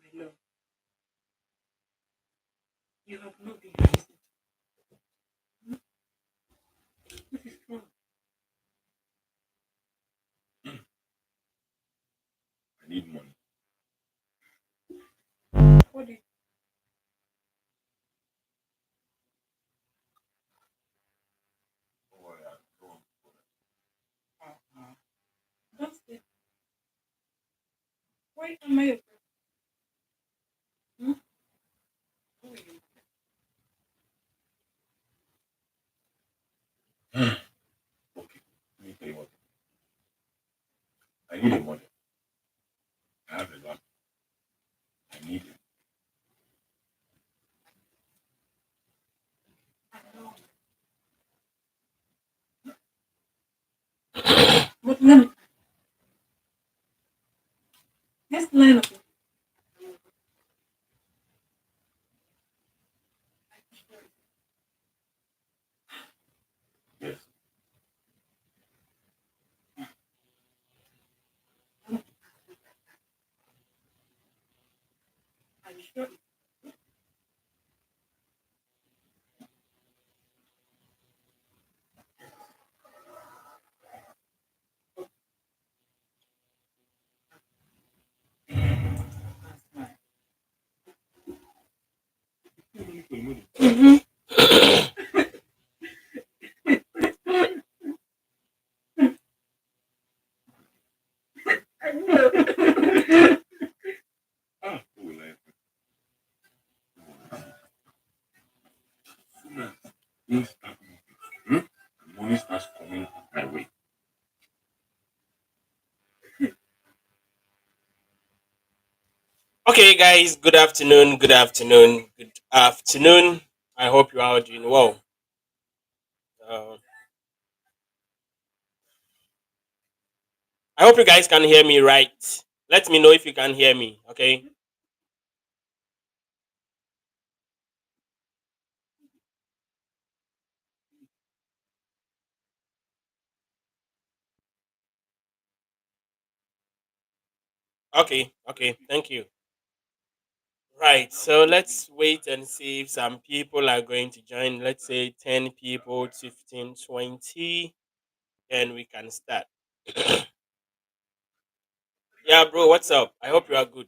My love, you have not been listening. What is wrong? What did uh, don't say why am I a hmm? Who are you? But let's line up. Are you sure? Mm-hmm. I know. Okay, guys, good afternoon, good afternoon, good afternoon. I hope you are all doing well. Uh, I hope you guys can hear me right. Let me know if you can hear me, okay? Okay, thank you. Right, so let's wait and see if some people are going to join. Let's say 10 people, 15, 20, and we can start. Yeah, bro, what's up? I hope you are good.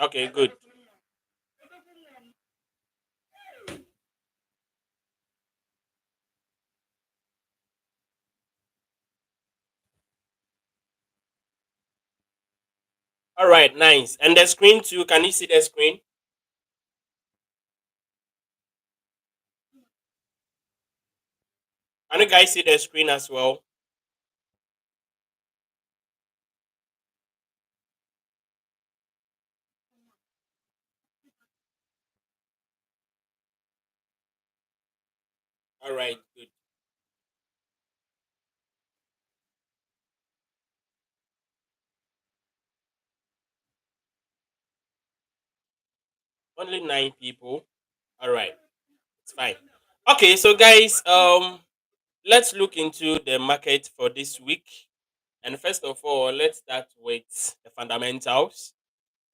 Okay, good. All right, nice. And the screen too, can you see the screen? Can you guys see the screen as well? All right, good. Only 9 people. All right, it's fine. Okay, so guys, let's look into the market for this week. And first of all, let's start with the fundamentals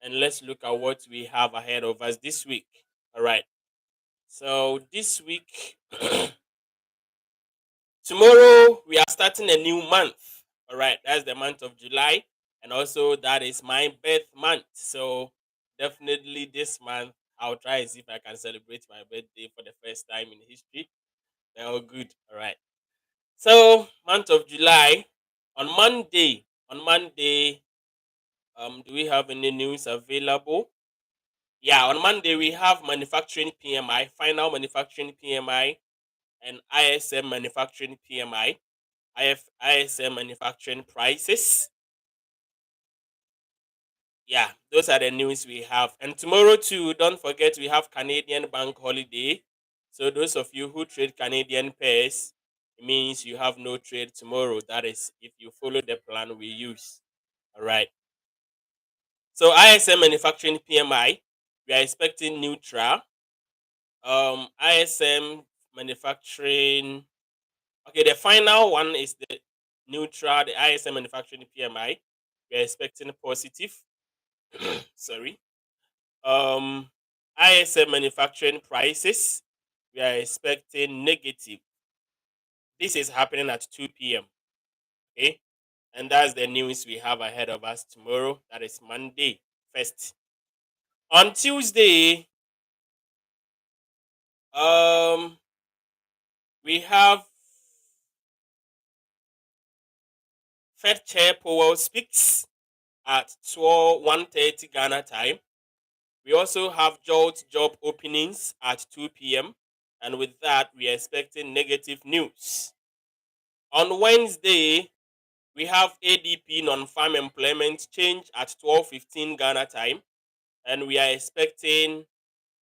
and let's look at what we have ahead of us this week. All right. So this week, tomorrow we are starting a new month. All right, that's the month of July, and also that is my birth month. So definitely this month I'll try and see if I can celebrate my birthday for the first time in history. They're all good. All right. So month of July, on Monday, do we have any news available? Yeah, on Monday we have manufacturing PMI, final manufacturing PMI, and ISM manufacturing PMI, ISM manufacturing prices. Yeah, those are the news we have. And tomorrow too, don't forget we have Canadian bank holiday. So those of you who trade Canadian pairs, it means you have no trade tomorrow. That is if you follow the plan we use. All right. So ISM manufacturing PMI, we are expecting neutral. ISM manufacturing. Okay, the final one is the neutral. The ISM manufacturing PMI, we are expecting positive. Sorry. Um, ISM manufacturing prices, we are expecting negative. This is happening at 2 p.m. Okay, and that's the news we have ahead of us tomorrow. That is Monday, first. On Tuesday, um, we have Fed Chair Powell speaks at 1:30 Ghana time. We also have JOLT job openings at 2 p.m. And with that, we are expecting negative news. On Wednesday, we have ADP non-farm employment change at 12:15 Ghana time. And we are expecting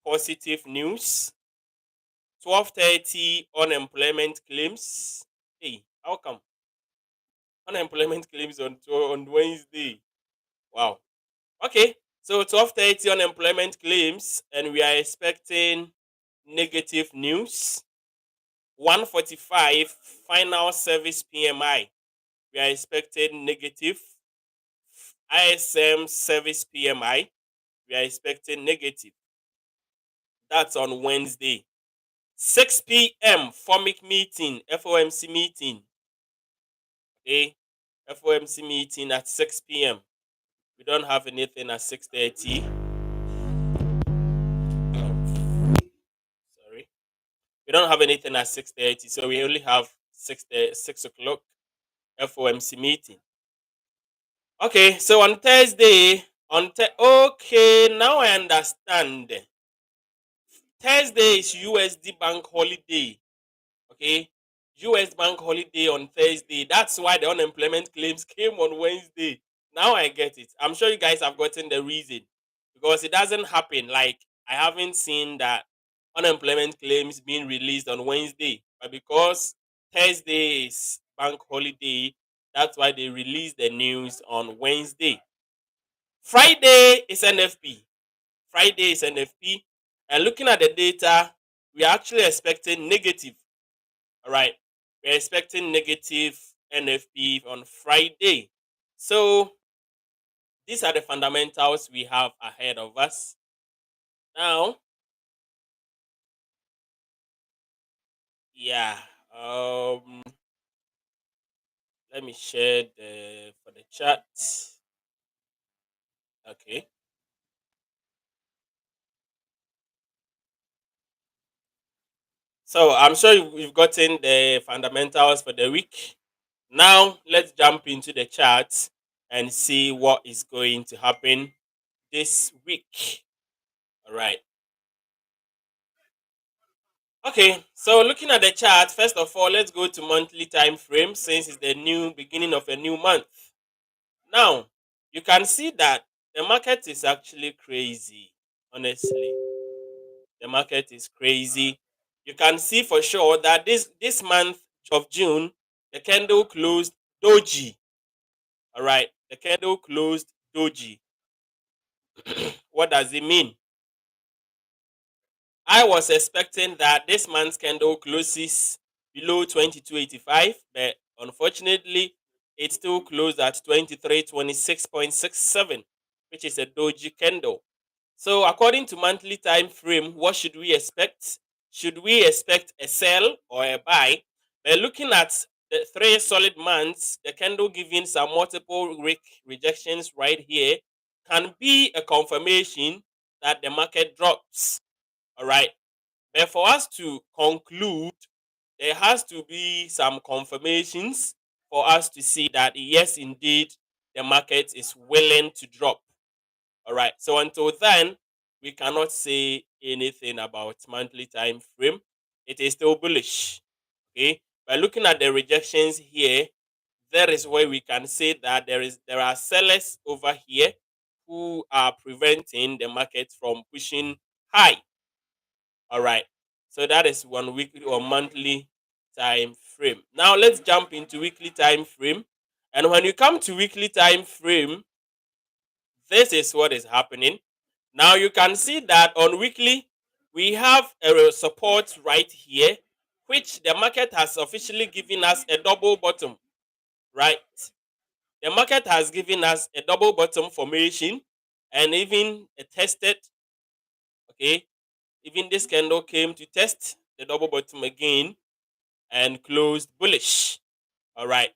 positive news. 12:30 unemployment claims. Hey, how come? Unemployment claims on Wednesday. Wow. Okay, so 12:30 unemployment claims, and we are expecting negative news. 1:45 final service PMI, we are expecting negative. ISM service PMI, we are expecting negative. That's on Wednesday. 6 p.m. FOMIC meeting, FOMC meeting. Okay, FOMC meeting at 6 p.m. We don't have anything at 6:30. Sorry. We don't have anything at 6:30, so we only have 6 o'clock FOMC meeting. Okay, so on Thursday, okay, now I understand. Thursday is USD bank holiday. Okay, US bank holiday on Thursday. That's why the unemployment claims came on Wednesday. Now I get it. I'm sure you guys have gotten the reason because it doesn't happen. Like I haven't seen that unemployment claims being released on Wednesday, but because Thursday is bank holiday, that's why they released the news on Wednesday. Friday is NFP. Friday is NFP, and looking at the data, we are actually expecting negative. All right, we're expecting negative NFP on Friday. So these are the fundamentals we have ahead of us. Now, yeah, let me share the for the chat. Okay. So I'm sure you've gotten the fundamentals for the week. Now let's jump into the chart and see what is going to happen this week. All right. Okay, so looking at the chart, first of all, let's go to monthly time frame since it's the new beginning of a new month. Now, you can see that the market is actually crazy. Honestly, the market is crazy. You can see for sure that this month of June, the candle closed doji. All right, the candle closed doji. What does it mean? I was expecting that this month's candle closes below 22.85, but unfortunately, it still closed at 2326.67, which is a doji candle. So, according to monthly time frame, what should we expect? Should we expect a sell or a buy? But looking at the 3 solid months, the candle giving some multiple rejections right here can be a confirmation that the market drops. All right. But for us to conclude, there has to be some confirmations for us to see that yes, indeed, the market is willing to drop. All right. So until then, we cannot say anything about monthly time frame. It is still bullish. Okay, by looking at the rejections here, that is where we can say that there are sellers over here who are preventing the market from pushing high. All right, so that is one weekly or monthly time frame. Now let's jump into weekly time frame. And when you come to weekly time frame, this is what is happening. Now you can see that on weekly, we have a support right here, which the market has officially given us a double bottom, right? The market has given us a double bottom formation and even a tested, okay? Even this candle came to test the double bottom again and closed bullish. All right.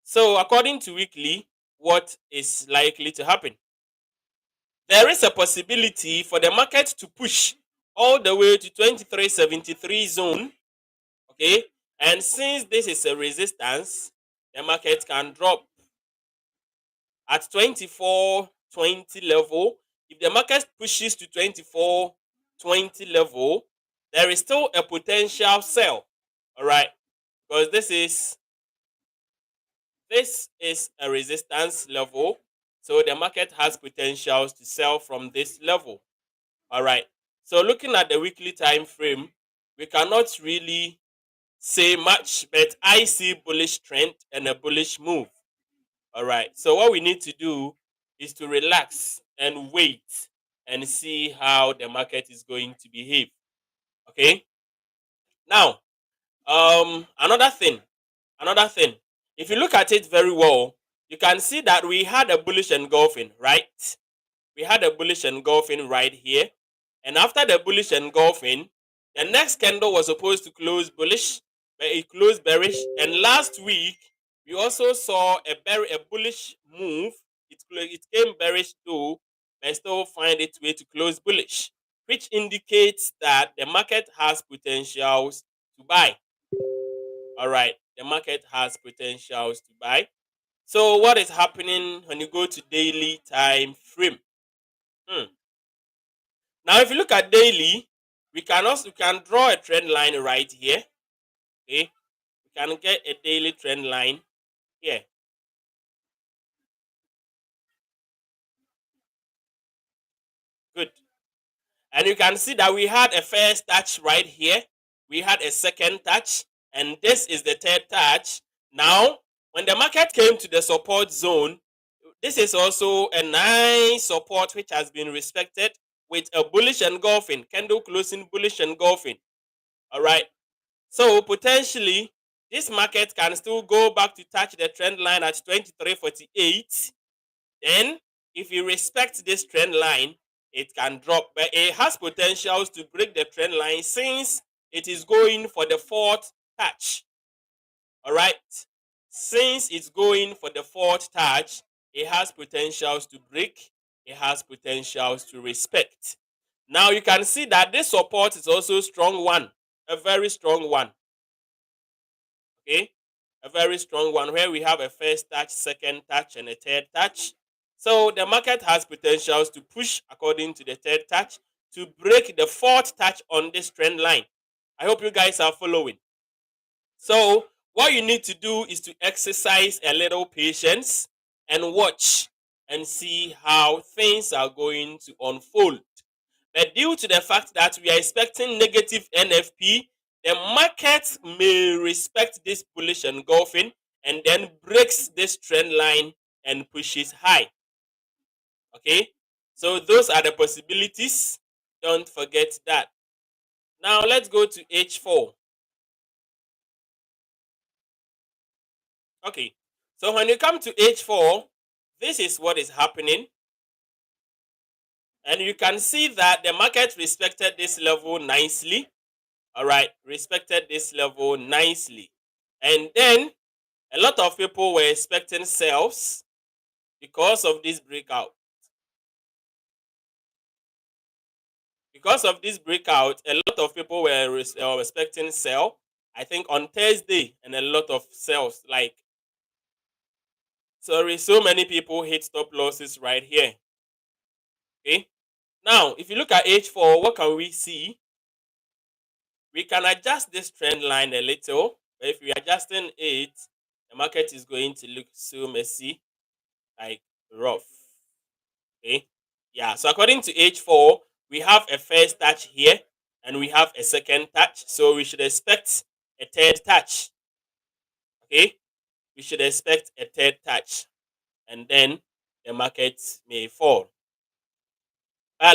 So according to weekly, what is likely to happen? There is a possibility for the market to push all the way to 2373 zone. Okay. And since this is a resistance, the market can drop at 2420 level. If the market pushes to 2420 level, there is still a potential sell. All right. Because this is a resistance level, so the market has potentials to sell from this level. All right. So looking at the weekly time frame, we cannot really say much, but I see bullish trend and a bullish move. All right. So what we need to do is to relax and wait and see how the market is going to behave. Okay. Now, another thing, another thing. If you look at it very well, you can see that we had a bullish engulfing, right? We had a bullish engulfing right here. And after the bullish engulfing, the next candle was supposed to close bullish, but it closed bearish. And last week, we also saw a bullish move. It came bearish too, but still find its way to close bullish, which indicates that the market has potentials to buy. All right, the market has potentials to buy. So what is happening when you go to daily time frame? Hmm. Now, if you look at daily, we can draw a trend line right here. Okay, we can get a daily trend line here. Good, and you can see that we had a first touch right here. We had a second touch, and this is the third touch. Now, when the market came to the support zone, this is also a nice support which has been respected with a bullish engulfing, candle closing bullish engulfing. All right. So potentially, this market can still go back to touch the trend line at 2348. Then, if you respect this trend line, it can drop, but it has potentials to break the trend line since it is going for the fourth touch. All right. Since it's going for the fourth touch, it has potentials to break, it has potentials to respect. Now you can see that this support is also a strong one, a very strong one. Okay, a very strong one where we have a first touch, second touch, and a third touch. So the market has potentials to push according to the third touch to break the fourth touch on this trend line. I hope you guys are following. So what you need to do is to exercise a little patience and watch and see how things are going to unfold. But due to the fact that we are expecting negative NFP, the market may respect this bullish engulfing and then breaks this trend line and pushes high. Okay, so those are the possibilities. Don't forget that. Now let's go to H4. Okay, so when you come to H4, this is what is happening. And you can see that the market respected this level nicely. All right, respected this level nicely. And then a lot of people were expecting sales because of this breakout. Because of this breakout, a lot of people were expecting sell. I think on Thursday, and a lot of sales. Like, sorry, so many people hit stop losses right here. Okay. Now, if you look at H4, what can we see? We can adjust this trend line a little. But if we are adjusting it, the market is going to look so messy, like rough. Okay. Yeah. So according to H4, we have a first touch here and we have a second touch. So we should expect a third touch. Okay. We should expect a third touch. And then the market may fall.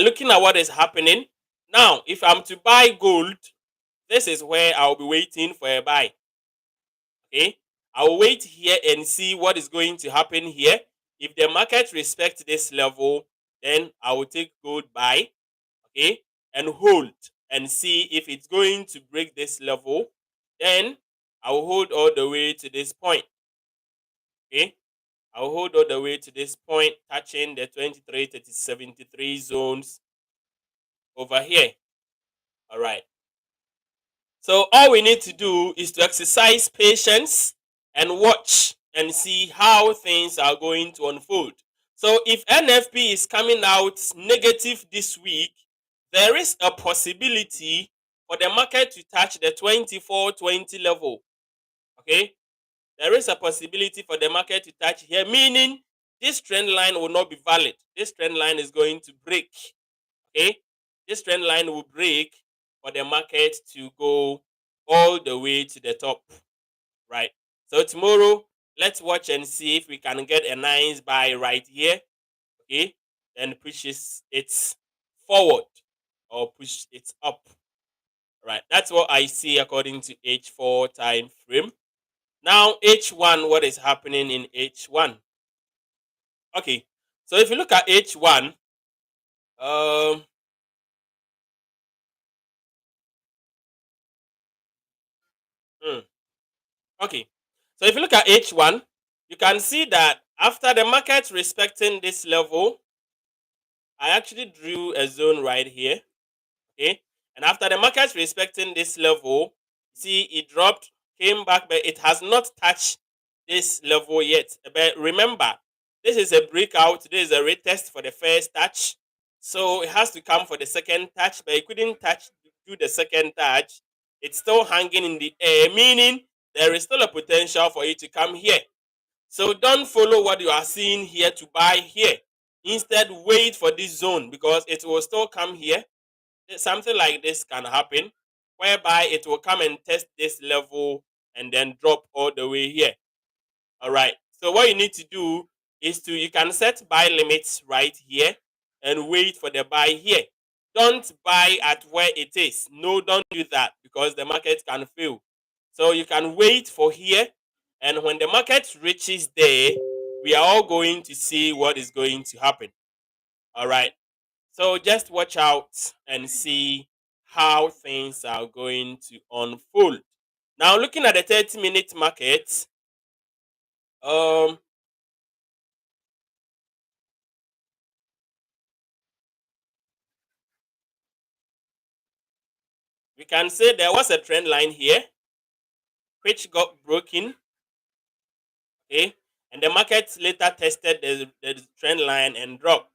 Looking at what is happening now, if I'm to buy gold, this is where I'll be waiting for a buy. Okay, I'll wait here and see what is going to happen here. If the market respects this level, then I will take gold buy, okay, and hold and see if it's going to break this level. Then I will hold all the way to this point. Okay, I'll hold all the way to this point, touching the 23, 30, 73 zones over here. All right. So all we need to do is to exercise patience and watch and see how things are going to unfold. So if NFP is coming out negative this week, there is a possibility for the market to touch the 2420 level. Okay? There is a possibility for the market to touch here, meaning this trend line will not be valid. This trend line is going to break. Okay? This trend line will break for the market to go all the way to the top, right? So tomorrow, let's watch and see if we can get a nice buy right here, okay? Then pushes it forward or push it up, right? That's what I see according to H4 time frame. Now, H1, what is happening in H1? Okay, so if you look at H1, um, hmm, okay, so if you look at H1, you can see that after the market respecting this level, I actually drew a zone right here. Okay, and after the market respecting this level, see it dropped, came back, but it has not touched this level yet. But remember, this is a breakout, this is a retest for the first touch. So it has to come for the second touch, but it couldn't do the second touch. It's still hanging in the air, meaning there is still a potential for it to come here. So don't follow what you are seeing here to buy here. Instead, wait for this zone because it will still come here. Something like this can happen, whereby it will come and test this level and then drop all the way here. All right. So what you need to do is you can set buy limits right here and wait for the buy here. Don't buy at where it is. No, don't do that because the market can fail. So you can wait for here, and when the market reaches there, we are all going to see what is going to happen. All right. So just watch out and see how things are going to unfold. Now, looking at the 30-minute market, um, we can say there was a trend line here which got broken, okay, and the market later tested the trend line and dropped.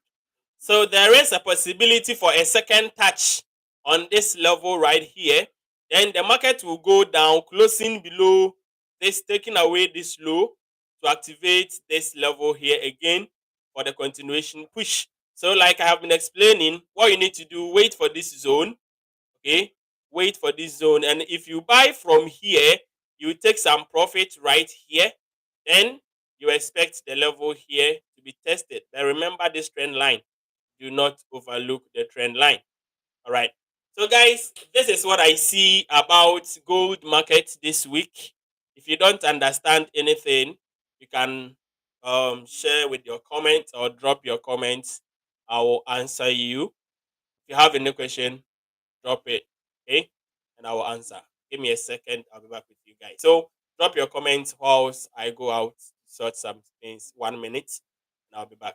So there is a possibility for a second touch on this level right here. Then the market will go down, closing below this, taking away this low to activate this level here again for the continuation push. So like I have been explaining, what you need to do, wait for this zone, okay? Wait for this zone. And if you buy from here, you take some profit right here. Then you expect the level here to be tested. But remember this trend line. Do not overlook the trend line. All right. So guys, this is what I see about gold market this week. If you don't understand anything, you can share with your comments or drop your comments. I will answer you. If you have any question, drop it, okay? And I will answer. Give me a second. I'll be back with you guys. So drop your comments whilst I go out, sort some things. 1 minute, and I'll be back.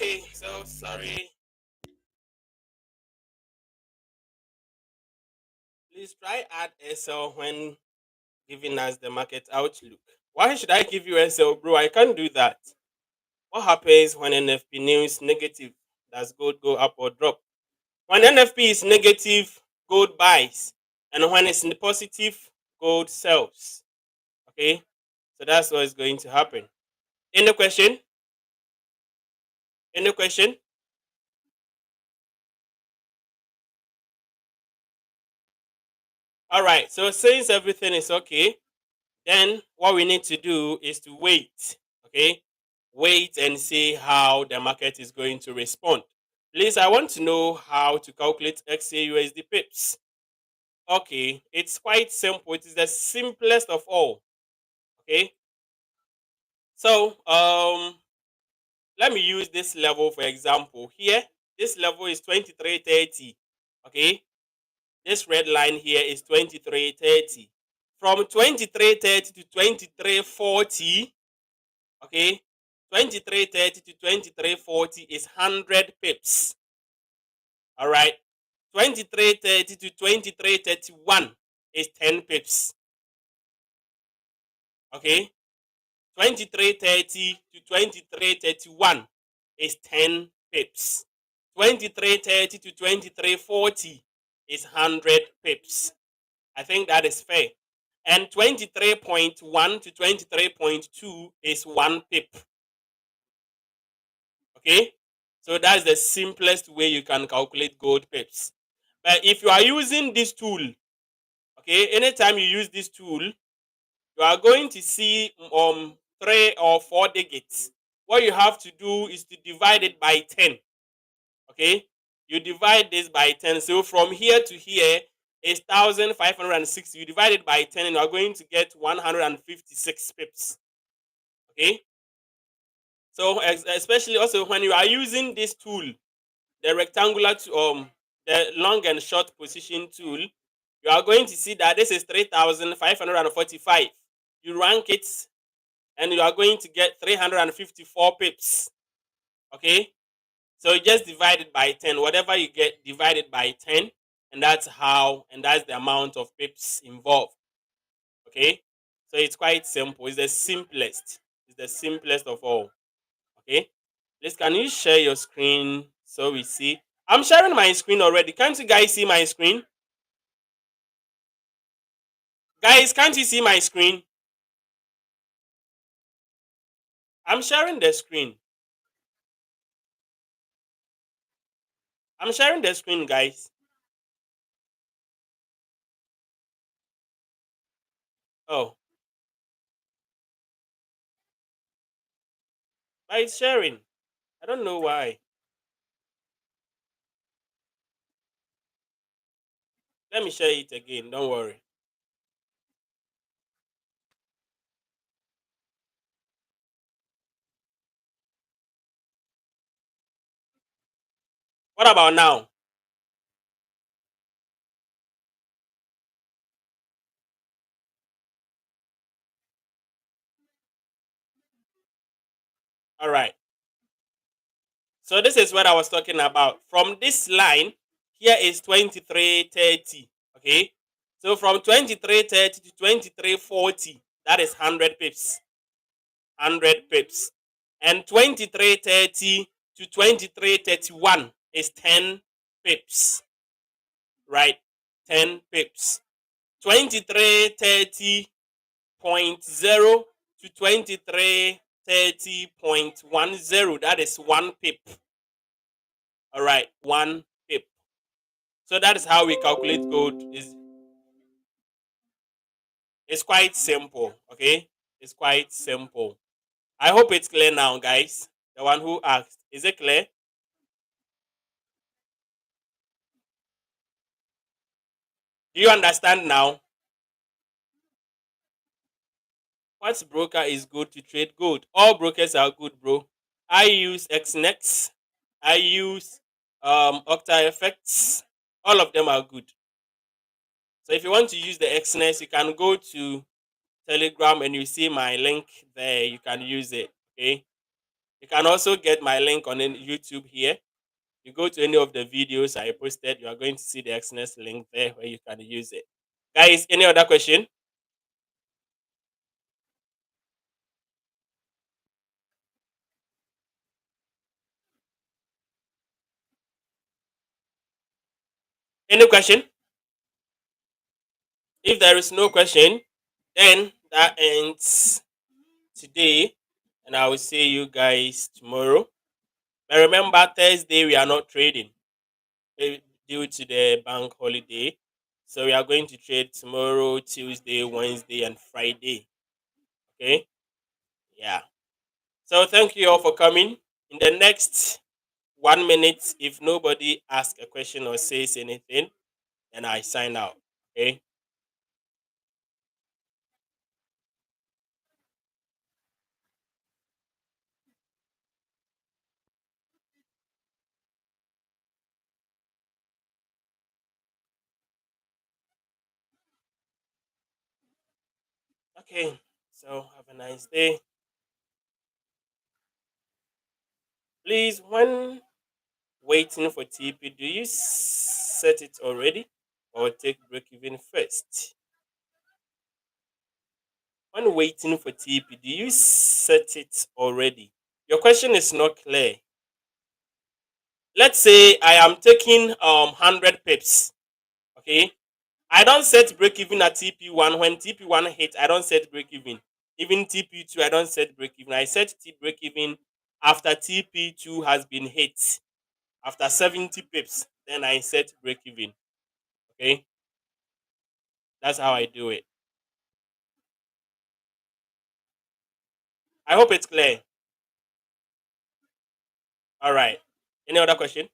Okay, so sorry. Please try add SL when giving us the market outlook. Why should I give you SL, bro? I can't do that. What happens when NFP news negative? Does gold go up or drop? When NFP is negative, gold buys, and when it's positive, gold sells. Okay, so that's what is going to happen. Any question? Any question? All right. So since everything is okay, then what we need to do is to wait. Okay, wait and see how the market is going to respond. Please, I want to know how to calculate XAUSD pips. Okay, it's quite simple. It is the simplest of all. Okay, so let me use this level for example. Here, this level is 2330. Okay, this red line here is 2330. From 2330 to 2340, okay, 2330 to 2340 is 100 pips. All right, 2330 to 2331 is 10 pips. Okay, 2330 to 2331 is 10 pips. 2330 to 2340 is 100 pips. I think that is fair. And 23.1 to 23.2 is 1 pip. Okay? So that's the simplest way you can calculate gold pips. But if you are using this tool, okay, anytime you use this tool, you are going to see 3 or 4 digits. What you have to do is to divide it by 10. Okay? You divide this by 10. So from here to here is 1560. You divide it by 10 and you are going to get 156 pips. Okay? So especially also when you are using this tool, the rectangular the long and short position tool, you are going to see that this is 3545. You rank it and you are going to get 354 pips. Okay, so you just divide it by 10. Whatever you get, divide it by 10, and that's the amount of pips involved. Okay, so it's quite simple. It's the simplest. It's the simplest of all. Okay, please can you share your screen so we see? I'm sharing my screen already. Can't you guys see my screen? Guys, can't you see my screen? I'm sharing the screen. I'm sharing the screen, guys. Oh, but it's sharing. I don't know why. Let me share it again. Don't worry. What about now? All right. So this is what I was talking about. From this line, here is 2330. Okay. So from 2330 to 2340, that is 100 pips. 100 pips. And 2330 to 2331 is 10 pips. Right? 10 pips. 2330.0 to 2330.10, that is 1 pip. All right, 1 pip. So that is how we calculate gold. It's quite simple. Okay, it's quite simple. I hope it's clear now, guys. The one who asked, is it clear? Do you understand now? What broker is good to trade gold? All brokers are good, bro. I use XNex. I use Octa Effects. All of them are good. So if you want to use the XNex, you can go to Telegram and you see my link there. You can use it. Okay. You can also get my link on YouTube here. You go to any of the videos I posted, you are going to see the Exness link there where you can use it. Guys, any other question? Any question? If there is no question, then that ends today, and I will see you guys tomorrow. But remember, Thursday we are not trading due to the bank holiday. So we are going to trade tomorrow, Tuesday, Wednesday, and Friday. Okay? Yeah. So thank you all for coming. In the next 1 minute, if nobody asks a question or says anything, then I sign out. Okay? Okay. So have a nice day. Please, when waiting for TP, do you set it already or take break even first? When waiting for TP, do you set it already? Your question is not clear. Let's say I am taking 100 pips. Okay, I don't set break even at TP1. When TP1 hits, I don't set break even. Even TP2, I don't set break even. I set break even after TP2 has been hit. After 70 pips, then I set break even. Okay, that's how I do it. I hope it's clear. All right. Any other question?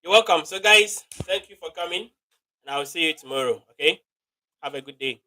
You're welcome. So, guys, thank you for coming, and I will see you tomorrow. Okay. Have a good day.